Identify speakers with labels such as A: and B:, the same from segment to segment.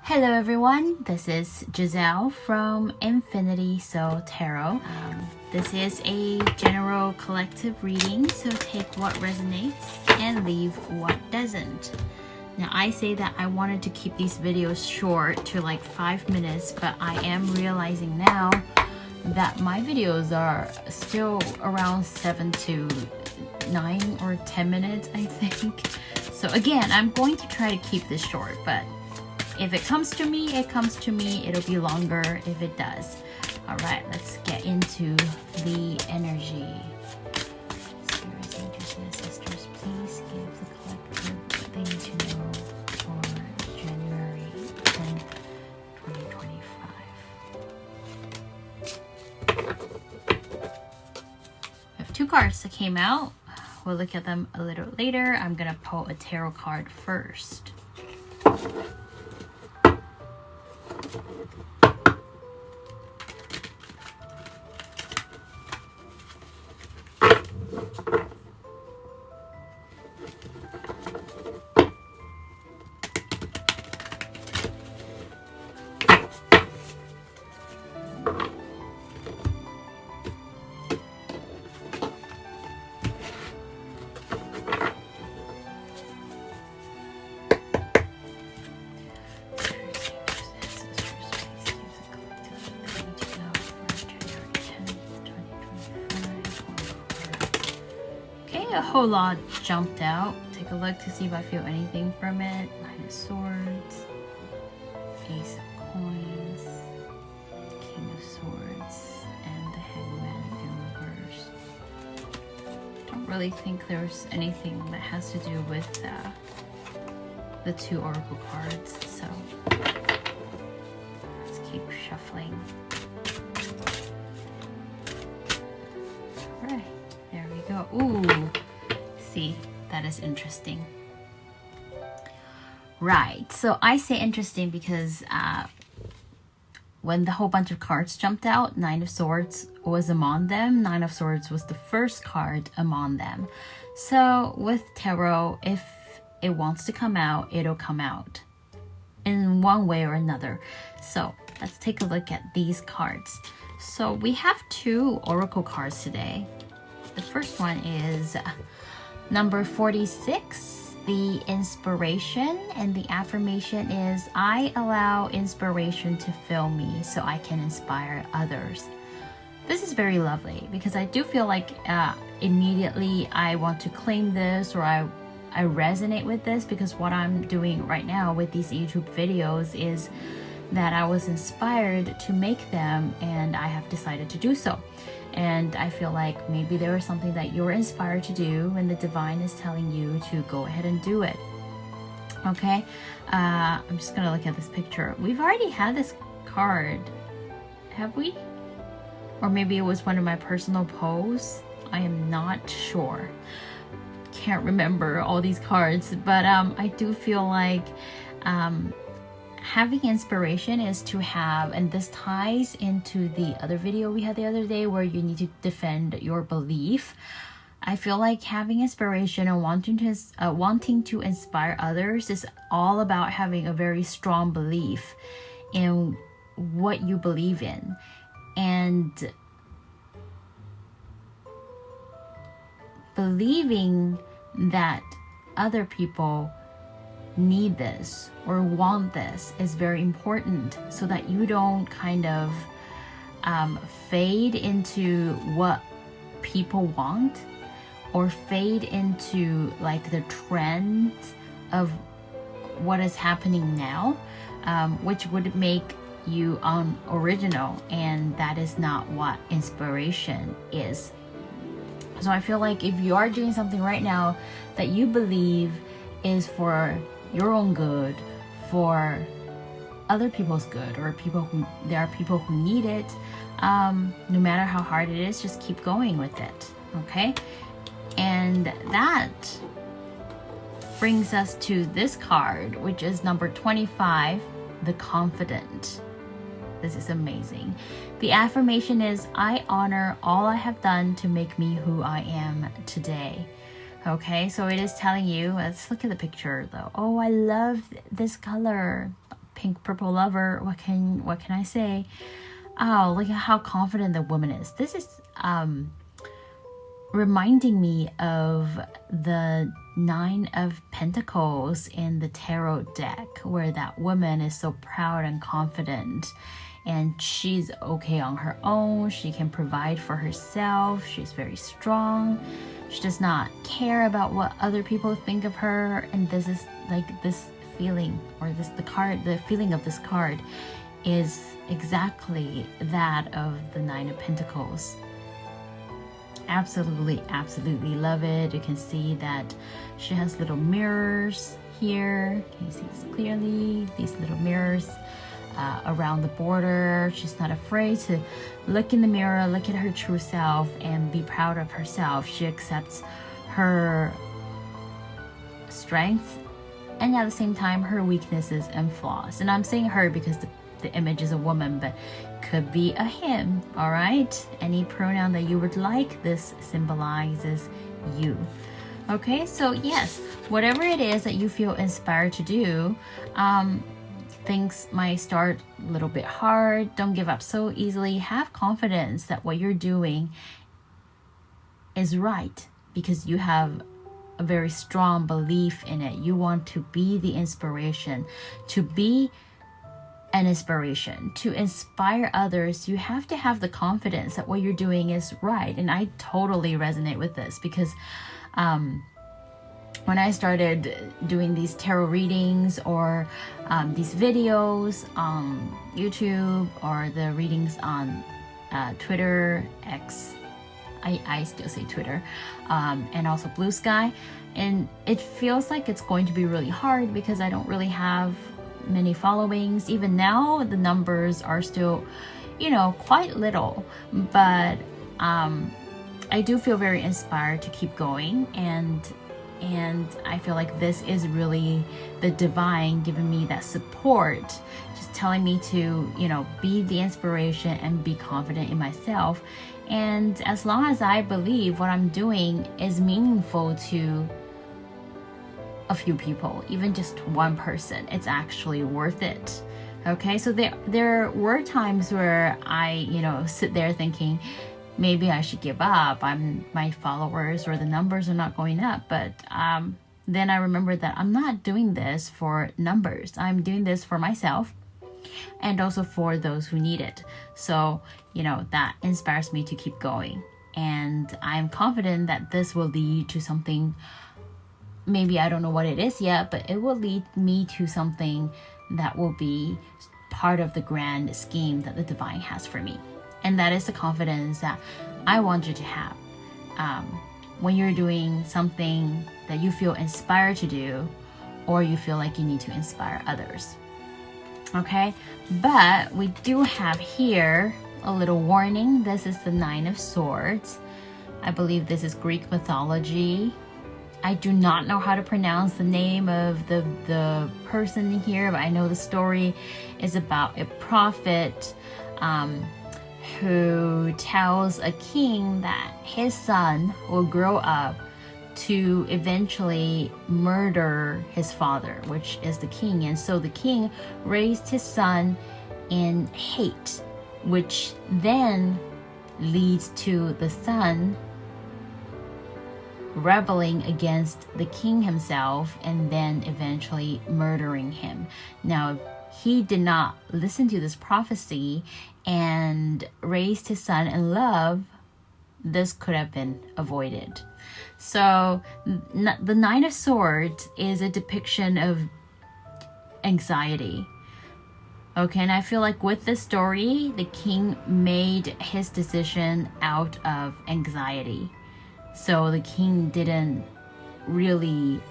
A: Hello everyone, this is Giselle from Infinity Soul Tarot. This is a general collective reading, so take what resonates and leave what doesn't. Now I say that I wanted to keep these videos short to like 5 minutes, but I am realizing now that my videos are still around 7 to 9 or 10 minutes, I think. So again, I'm going to try to keep this short, but if it comes to me, it comes to me. It'll be longer if it does. All right, let's get into the energy. Spirits, angels, ancestors, please give the collective what they need to know for January 10th, 2025. We have 2 cards that came out. We'll look at them a little later. I'm gonna pull a tarot card first. A whole lot jumped out. Take a look to see if I feel anything from it. 9 of Swords, Ace of Coins, King of Swords, and the Hangman in reverse. Don't really think there's anything that has to do with the 2 oracle cards, so let's keep shuffling. All right, there we go. Ooh. See, that is interesting. Right, so I say interesting because when the whole bunch of cards jumped out, 9 of Swords was among them. 9 of Swords was the first card among them. So with tarot, if it wants to come out, it'll come out in one way or another. So let's take a look at these cards. So we have 2 oracle cards today. The first one is number 46, the inspiration, and the affirmation is, I allow inspiration to fill me so I can inspire others. This is very lovely because I do feel like immediately I want to claim this, or I resonate with this, because what I'm doing right now with these YouTube videos is that I was inspired to make them and I have decided to do so. And I feel like maybe there is something that you're inspired to do and the divine is telling you to go ahead and do it. Okay, I'm just gonna look at this picture. We've already had this card, have we? Or maybe it was one of my personal posts. I am not sure. Can't remember all these cards, but I do feel like having inspiration is to have, and this ties into the other video we had the other day where you need to defend your belief. I feel like having inspiration and wanting to inspire others is all about having a very strong belief in what you believe in, and believing that other people need this or want this is very important, so that you don't kind of fade into what people want or fade into like the trends of what is happening now, which would make you unoriginal, and that is not what inspiration is. So I feel like if you are doing something right now that you believe is for your own good, for other people's good, or there are people who need it, no matter how hard it is, just keep going with it. Okay, and that brings us to this card, which is number 25, the Confident. This is amazing. The affirmation is, I honor all I have done to make me who I am today. Okay, so it is telling you, let's look at the picture though. Oh, I love this color. pink purple lover, what can I say? Oh, look at how confident the woman is. This is reminding me of the 9 of Pentacles in the tarot deck, where that woman is so proud and confident, and she's okay on her own. She can provide for herself. She's very strong. She does not care about what other people think of her. And this is like this feeling, or the feeling of this card is exactly that of the 9 of Pentacles. Absolutely love it. You can see that she has little mirrors here. Can you see this clearly? These little mirrors around the border. She's not afraid to look in the mirror, look at her true self, and be proud of herself. She accepts her strengths and at the same time her weaknesses and flaws. And I'm saying her because the image is a woman, but could be a him. All right, any pronoun that you would like, this symbolizes you. Okay, so yes, whatever it is that you feel inspired to do, things might start a little bit hard. Don't give up so easily. Have confidence that what you're doing is right, because you have a very strong belief in it. You want to be the inspiration, to be an inspiration, to inspire others. You have to have the confidence that what you're doing is right. And I totally resonate with this, because when I started doing these tarot readings, or these videos on YouTube, or the readings on Twitter, X, I still say Twitter, and also Bluesky, and it feels like it's going to be really hard because I don't really have many followings. Even now the numbers are still, quite little, but I do feel very inspired to keep going, and I feel like this is really the divine giving me that support, just telling me to, be the inspiration and be confident in myself. And as long as I believe what I'm doing is meaningful to a few people, even just one person, it's actually worth it. Okay, so there were times where I, sit there thinking, maybe I should give up. My followers or the numbers are not going up. But then I remembered that I'm not doing this for numbers. I'm doing this for myself and also for those who need it. So, that inspires me to keep going. And I'm confident that this will lead to something. Maybe I don't know what it is yet, but it will lead me to something that will be part of the grand scheme that the divine has for me. And that is the confidence that I want you to have when you're doing something that you feel inspired to do, or you feel like you need to inspire others. Okay, but we do have here a little warning. This is the 9 of Swords. I believe this is Greek mythology. I do not know how to pronounce the name of the person here, but I know the story is about a prophet who tells a king that his son will grow up to eventually murder his father, which is the king. And so the king raised his son in hate, which then leads to the son rebelling against the king himself and then eventually murdering him. Now, if he did not listen to this prophecy and raised his son in love, this could have been avoided. So the 9 of Swords is a depiction of anxiety. Okay, and I feel like with this story, the king made his decision out of anxiety. So the king didn't really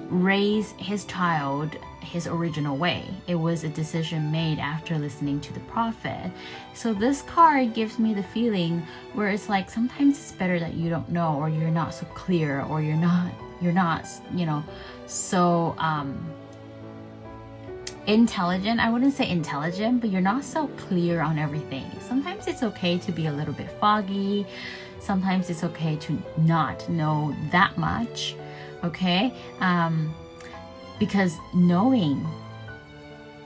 A: raise his child his original way. It was a decision made after listening to the prophet. So this card gives me the feeling where it's like sometimes it's better that you don't know, or you're not so clear, or you're not so intelligent. I wouldn't say intelligent, but you're not so clear on everything. Sometimes it's okay to be a little bit foggy. Sometimes it's okay to not know that much, okay? Because knowing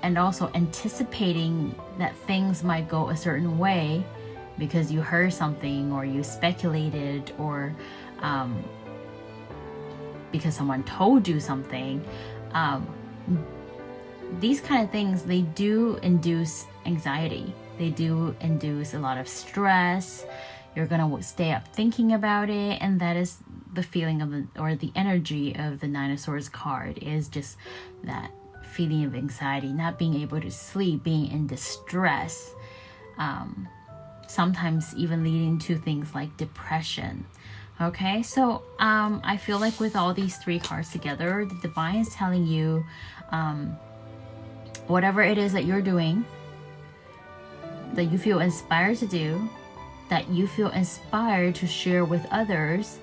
A: and also anticipating that things might go a certain way because you heard something or you speculated, or because someone told you something. These kind of things, they do induce anxiety. They do induce a lot of stress. You're gonna stay up thinking about it, and that is the feeling of the energy of the Nine of Swords card, is just that feeling of anxiety, not being able to sleep, being in distress, sometimes even leading to things like depression. Okay, so I feel like with all these three cards together, the divine is telling you whatever it is that you're doing, that you feel inspired to do, that you feel inspired to share with others,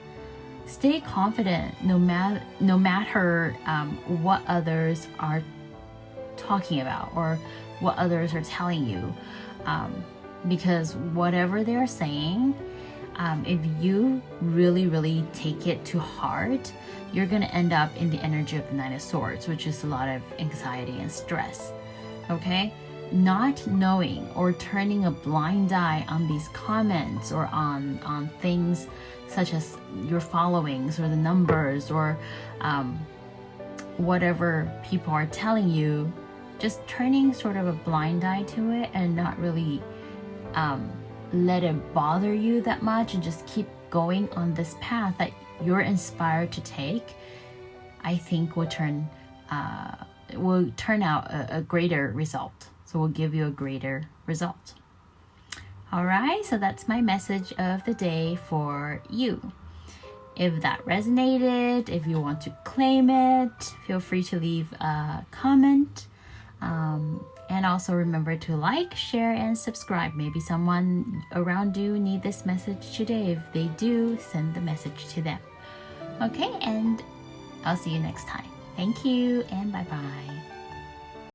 A: stay confident no matter what others are talking about or what others are telling you, because whatever they're saying, if you really take it to heart, you're going to end up in the energy of the Nine of Swords, which is a lot of anxiety and stress. Okay, not knowing or turning a blind eye on these comments or on things such as your followings or the numbers or whatever people are telling you, just turning sort of a blind eye to it and not really let it bother you that much, and just keep going on this path that you're inspired to take, I think will turn out a greater result. So will give you a greater result. All right, so that's my message of the day for you. If that resonated, if you want to claim it, feel free to leave a comment. And also remember to like, share, and subscribe. Maybe someone around you need this message today. If they do, send the message to them. Okay, and I'll see you next time. Thank you, and bye-bye.